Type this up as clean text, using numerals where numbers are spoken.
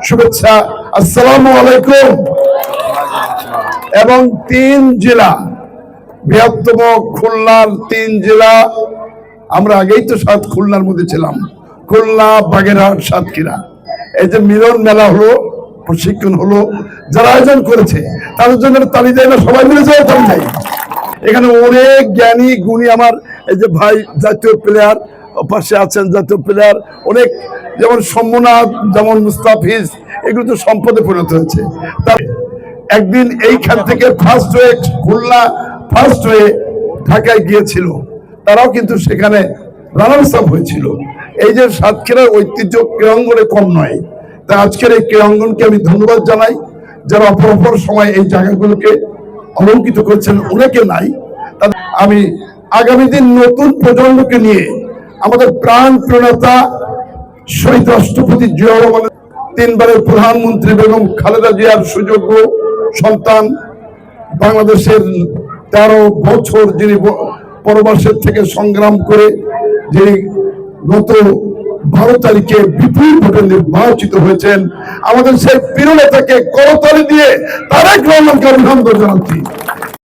শুভেচ্ছা। আসসালামু আলাইকুম। এবং 3 জেলা, বৃহত্তম খুলনার 3 জেলা, আমরা আগেই তো খুলনার মধ্যে ছিলাম, খুলনা, বাগেরহাট, সাতক্ষীরা। এই যে মিলন মেলা হলো, প্রশিক্ষণ হলো, যারা আয়োজন করেছে তাদের জন্য তালি দেয় না? সবাই মিলে যায়, তালি দেয়। এখানে অনেক জ্ঞানী গুণী আমার এই যে ভাই জাতীয় প্লেয়ার পাশে আছেন, জাতীয় প্লেয়ার অনেক, যেমন সম্মনাথ, যেমন মুস্তাফিজ, এগুলো তো সম্পদে পরিণত হয়েছে। একদিন এইখান থেকে ফার্স্ট হয়ে খুলনা ফার্স্ট হয়ে ঢাকায় গিয়েছিল, তারাও কিন্তু সেখানে রানার্স আপ হয়েছিল। এই যে সাতক্ষীরার ঐতিহ্য ক্রীড়াঙ্গনে কম নয়। তা আজকের এই ক্রীড়াঙ্গনকে আমি ধন্যবাদ জানাই, যারা অপর সময় এই জায়গাগুলোকে অলঙ্কিত করছেন, অনেকে নাই। আমি আগামী দিন নতুন প্রজন্মকে নিয়ে আমাদের প্রাণ প্রণেতা শহীদ রাষ্ট্রপতি জিয়াউর রহমান, 3 বারের প্রধানমন্ত্রী বেগম খালেদা জিয়ার সুযোগ্য সন্তান, বাংলাদেশের 13 বছর যিনি পরবাসের থেকে সংগ্রাম করে যিনি গত 12 তারিখে বিপুল ভোটে নির্বাচিত হয়েছেন, আমাদের সেই প্রিয় নেতাকে করতালি দিয়ে তারেক রহমানকে অভিনন্দন জানাচ্ছি।